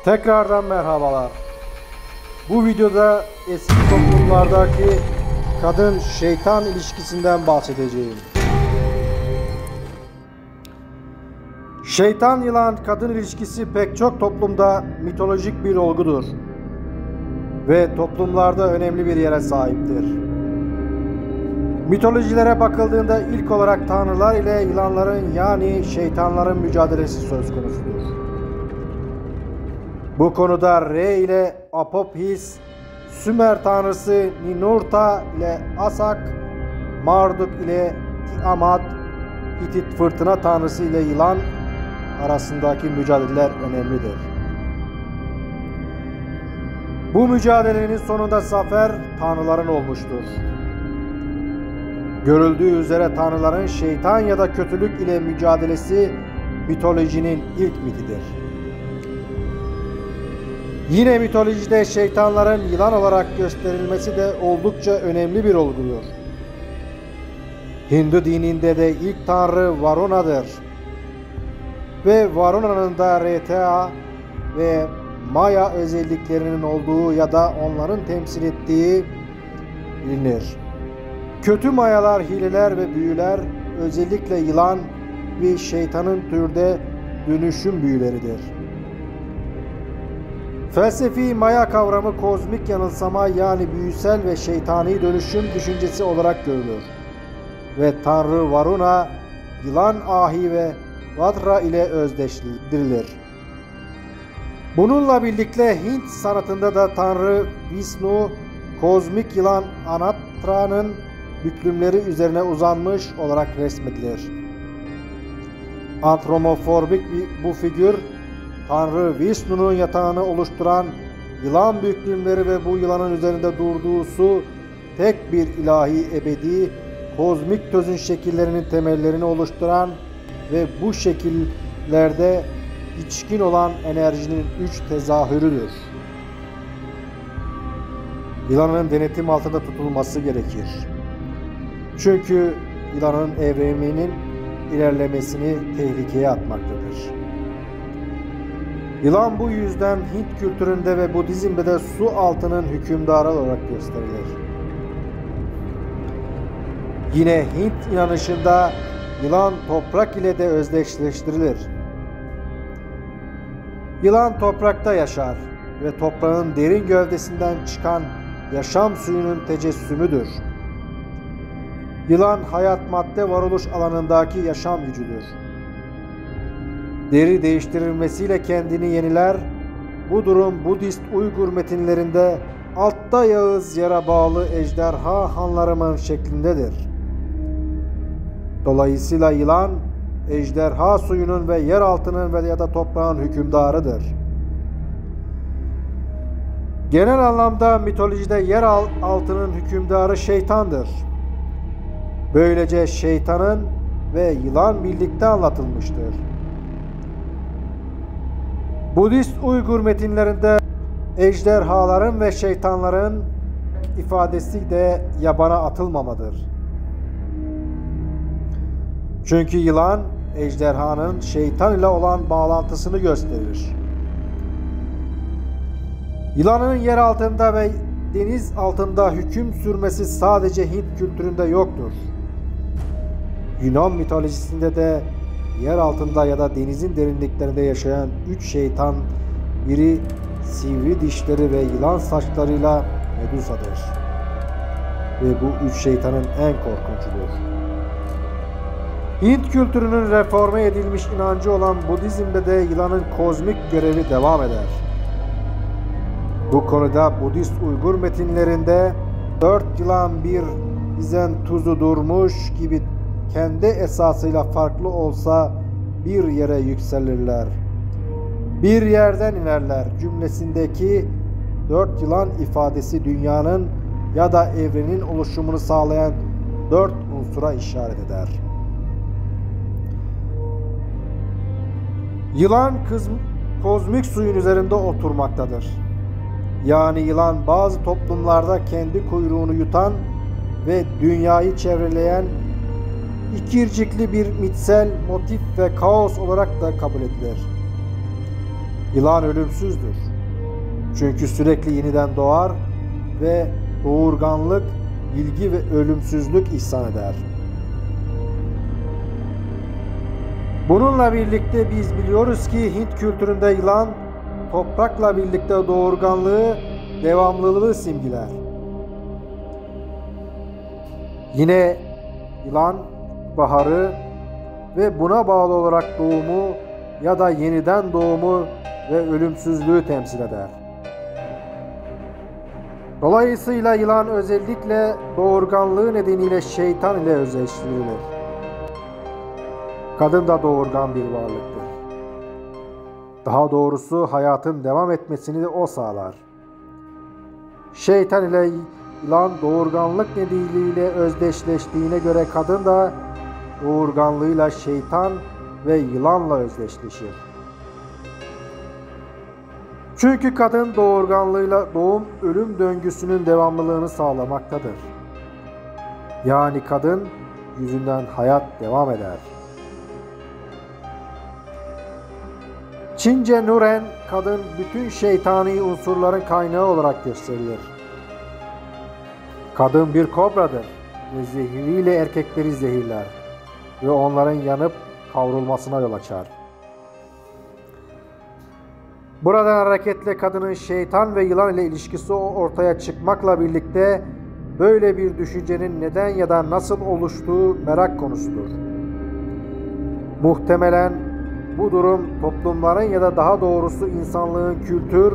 Tekrardan merhabalar. Bu videoda eski toplumlardaki kadın-şeytan ilişkisinden bahsedeceğim. Şeytan yılan kadın ilişkisi pek çok toplumda mitolojik bir olgudur ve toplumlarda önemli bir yere sahiptir. Mitolojilere bakıldığında ilk olarak tanrılar ile yılanların yani şeytanların mücadelesi söz konusudur. Bu konuda Re ile Apophis, Sümer tanrısı Ninurta ile Asak, Marduk ile Tiamat, Hitit fırtına tanrısı ile yılan arasındaki mücadeleler önemlidir. Bu mücadelenin sonunda zafer tanrıların olmuştur. Görüldüğü üzere tanrıların şeytan ya da kötülük ile mücadelesi mitolojinin ilk mitidir. Yine mitolojide şeytanların yılan olarak gösterilmesi de oldukça önemli bir olgudur. Hindu dininde de ilk tanrı Varuna'dır. Ve Varuna'nın da Reta ve Maya özelliklerinin olduğu ya da onların temsil ettiği bilinir. Kötü mayalar, hileler ve büyüler özellikle yılan ve şeytanın türde dönüşüm büyüleridir. Felsefi maya kavramı kozmik yanılsama yani büyüsel ve şeytani dönüşüm düşüncesi olarak görülür. Ve Tanrı Varuna, yılan ahi ve Vajra ile özdeşleştirilir. Bununla birlikte Hint sanatında da Tanrı Vishnu, kozmik yılan Anatra'nın büklümleri üzerine uzanmış olarak resmedilir. Antropomorfik bu figür, Tanrı Vishnu'nun yatağını oluşturan yılan büklümleri ve bu yılanın üzerinde durduğu su, tek bir ilahi ebedi, kozmik tözün şekillerinin temellerini oluşturan ve bu şekillerde içkin olan enerjinin üç tezahürüdür. Yılanın denetim altında tutulması gerekir. Çünkü yılanın evriminin ilerlemesini tehlikeye atmaktadır. Yılan bu yüzden Hint kültüründe ve Budizm'de de su altının hükümdarı olarak gösterilir. Yine Hint inanışında yılan toprak ile de özdeşleştirilir. Yılan toprakta yaşar ve toprağın derin gövdesinden çıkan yaşam suyunun tecessümüdür. Yılan hayat madde varoluş alanındaki yaşam gücüdür. Deri değiştirilmesiyle kendini yeniler. Bu durum Budist Uygur metinlerinde altta yağız yere bağlı ejderha hanlarımın şeklindedir. Dolayısıyla yılan ejderha suyunun ve yer altının ve ya da toprağın hükümdarıdır. Genel anlamda mitolojide yer altının hükümdarı şeytandır. Böylece şeytanın ve yılan birlikte anlatılmıştır. Budist Uygur metinlerinde ejderhaların ve şeytanların ifadesi de yabana atılmamadır. Çünkü yılan ejderhanın şeytan ile olan bağlantısını gösterir. Yılanın yer altında ve deniz altında hüküm sürmesi sadece Hint kültüründe yoktur. Yunan mitolojisinde de yer altında ya da denizin derinliklerinde yaşayan üç şeytan, biri sivri dişleri ve yılan saçlarıyla Medusa'dır. Ve bu üç şeytanın en korkuncudur. Hint kültürünün reforme edilmiş inancı olan Budizm'de de yılanın kozmik görevi devam eder. Bu konuda Budist Uygur metinlerinde dört yılan bir dizen tuzu durmuş gibi kendi esasıyla farklı olsa bir yere yükselirler. Bir yerden inerler cümlesindeki dört yılan ifadesi dünyanın ya da evrenin oluşumunu sağlayan dört unsura işaret eder. Yılan kozmik suyun üzerinde oturmaktadır. Yani yılan bazı toplumlarda kendi kuyruğunu yutan ve dünyayı çevreleyen ikircikli bir mitsel motif ve kaos olarak da kabul edilir. Yılan ölümsüzdür. Çünkü sürekli yeniden doğar ve doğurganlık, bilgi ve ölümsüzlük ihsan eder. Bununla birlikte biz biliyoruz ki Hint kültüründe yılan toprakla birlikte doğurganlığı, devamlılığı simgeler. Yine yılan baharı ve buna bağlı olarak doğumu ya da yeniden doğumu ve ölümsüzlüğü temsil eder. Dolayısıyla yılan özellikle doğurganlığı nedeniyle şeytan ile özdeşleştirilir. Kadın da doğurgan bir varlıktır. Daha doğrusu hayatın devam etmesini de o sağlar. Şeytan ile yılan doğurganlık nedeniyle özdeşleştiğine göre kadın da doğurganlığıyla şeytan ve yılanla özdeşleşir. Çünkü kadın doğurganlığıyla doğum ölüm döngüsünün devamlılığını sağlamaktadır. Yani kadın yüzünden hayat devam eder. Çince Nuren, kadın bütün şeytani unsurların kaynağı olarak gösterilir. Kadın bir kobradır ve zehiriyle erkekleri zehirler ve onların yanıp kavrulmasına yol açar. Buradan hareketle kadının şeytan ve yılan ile ilişkisi ortaya çıkmakla birlikte böyle bir düşüncenin neden ya da nasıl oluştuğu merak konusudur. Muhtemelen bu durum toplumların ya da daha doğrusu insanlığın kültür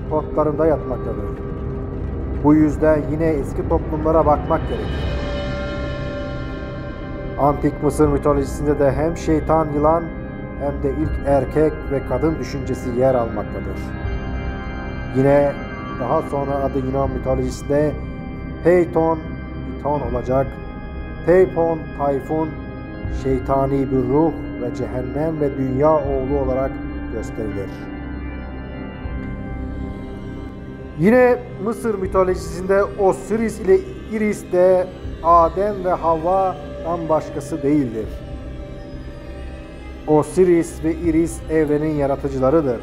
kodlarında yatmaktadır. Bu yüzden yine eski toplumlara bakmak gerekir. Antik Mısır mitolojisinde de hem şeytan, yılan hem de ilk erkek ve kadın düşüncesi yer almaktadır. Yine daha sonra adı Yunan mitolojisinde Peyton, Piton olacak. Teypon, Tayfun, şeytani bir ruh ve cehennem ve dünya oğlu olarak gösterilir. Yine Mısır mitolojisinde Osiris ile Iris de Adem ve Havva'dan başkası değildir. Osiris ve Iris evrenin yaratıcılarıdır.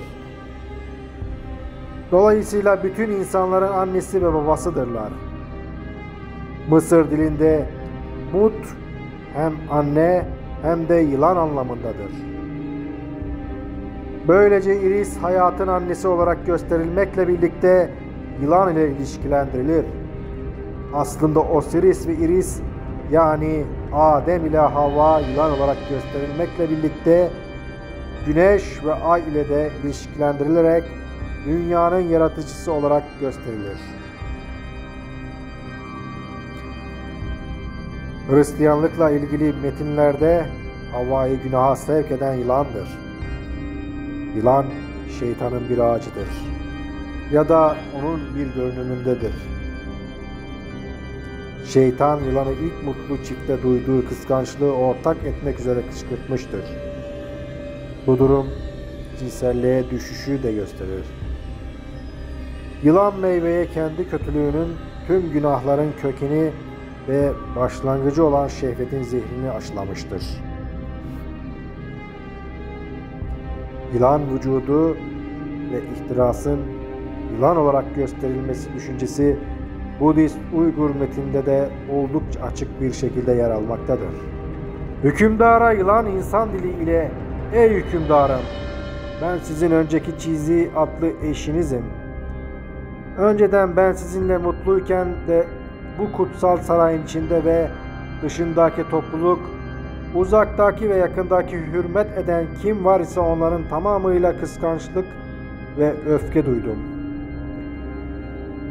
Dolayısıyla bütün insanların annesi ve babasıdırlar. Mısır dilinde Mut hem anne hem de yılan anlamındadır. Böylece Iris hayatın annesi olarak gösterilmekle birlikte yılan ile ilişkilendirilir. Aslında Osiris ve Iris yani Adem ile Havva yılan olarak gösterilmekle birlikte Güneş ve Ay ile de ilişkilendirilerek dünyanın yaratıcısı olarak gösterilir. Hristiyanlıkla ilgili metinlerde Havva'yı günaha sevk eden yılandır. Yılan şeytanın bir ağacıdır ya da onun bir görünümündedir. Şeytan yılanı ilk mutlu çifte duyduğu kıskançlığı ortak etmek üzere kışkırtmıştır. Bu durum cinselliğe düşüşü de gösterir. Yılan meyveye kendi kötülüğünün tüm günahların kökeni ve başlangıcı olan şehvetin zehrini aşılamıştır. Yılan vücudu ve ihtirasın yılan olarak gösterilmesi düşüncesi Budist Uygur metninde de oldukça açık bir şekilde yer almaktadır. Hükümdara yılan insan dili ile "Ey hükümdarım, ben sizin önceki Çizi adlı eşinizim. Önceden ben sizinle mutluyken de bu kutsal sarayın içinde ve dışındaki topluluk, uzaktaki ve yakındaki hürmet eden kim var ise onların tamamıyla kıskançlık ve öfke duydum.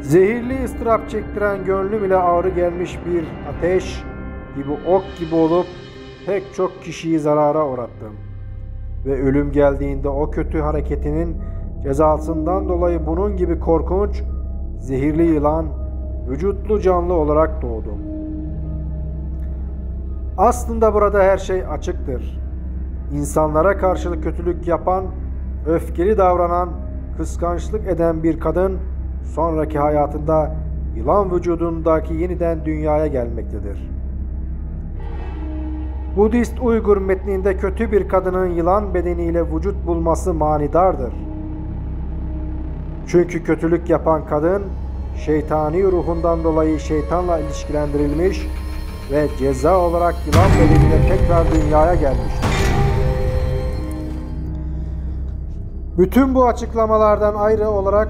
Zehirli ıstırap çektiren gönlüm ile ağrı gelmiş bir ateş gibi ok gibi olup pek çok kişiyi zarara uğrattım. Ve ölüm geldiğinde o kötü hareketinin cezasından dolayı bunun gibi korkunç, zehirli yılan, vücutlu canlı olarak doğdum. Aslında burada her şey açıktır. İnsanlara karşılık kötülük yapan, öfkeli davranan, kıskançlık eden bir kadın, sonraki hayatında yılan vücudundaki yeniden dünyaya gelmektedir. Budist Uygur metninde kötü bir kadının yılan bedeniyle vücut bulması manidardır. Çünkü kötülük yapan kadın şeytani ruhundan dolayı şeytanla ilişkilendirilmiş ve ceza olarak yılan bedeniyle tekrar dünyaya gelmiştir. Bütün bu açıklamalardan ayrı olarak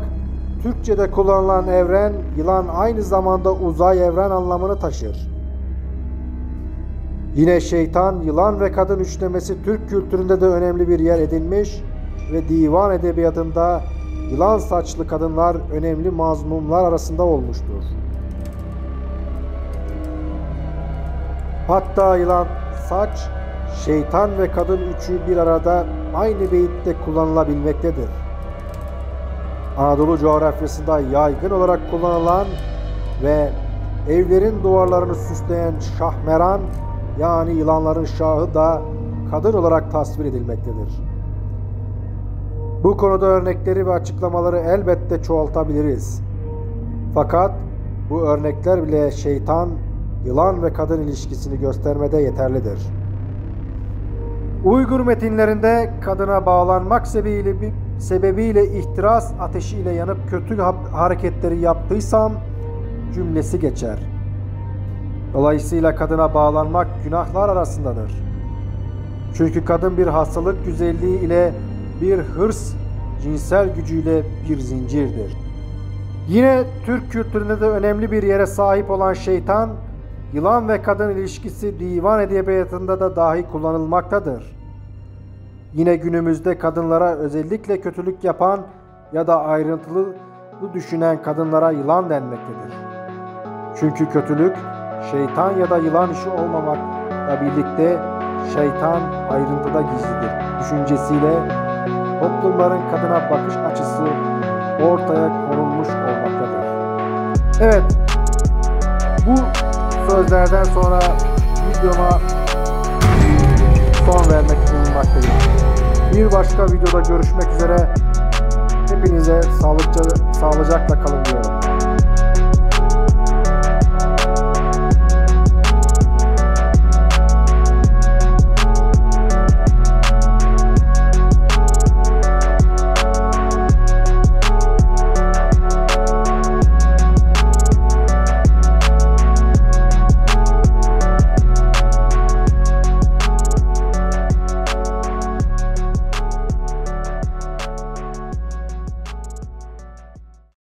Türkçe'de kullanılan evren, yılan aynı zamanda uzay evren anlamını taşır. Yine şeytan, yılan ve kadın üçlemesi Türk kültüründe de önemli bir yer edinmiş ve divan edebiyatında yılan saçlı kadınlar önemli mazmumlar arasında olmuştur. Hatta yılan, saç, şeytan ve kadın üçü bir arada aynı beyitte kullanılabilmektedir. Anadolu coğrafyasında yaygın olarak kullanılan ve evlerin duvarlarını süsleyen şahmeran, yani yılanların şahı da kadın olarak tasvir edilmektedir. Bu konuda örnekleri ve açıklamaları elbette çoğaltabiliriz. Fakat bu örnekler bile şeytan, yılan ve kadın ilişkisini göstermede yeterlidir. Uygur metinlerinde kadına bağlanmak sebebiyle ihtiras ateşiyle yanıp kötü hareketleri yaptıysam cümlesi geçer. Dolayısıyla kadına bağlanmak günahlar arasındadır. Çünkü kadın bir hastalık güzelliği ile bir hırs, cinsel gücüyle bir zincirdir. Yine Türk kültüründe de önemli bir yere sahip olan şeytan, yılan ve kadın ilişkisi divan edebiyatında da dahi kullanılmaktadır. Yine günümüzde kadınlara özellikle kötülük yapan ya da ayrıntılı düşünen kadınlara yılan denmektedir. Çünkü kötülük, şeytan ya da yılan işi olmamakla birlikte şeytan ayrıntıda gizlidir düşüncesiyle toplumların kadına bakış açısı ortaya konulmuş olmaktadır. Evet, bu sözlerden sonra videoma son vermek bulunmaktayım. Bir başka videoda görüşmek üzere. Hepinize sağlıcakla kalın diyorum.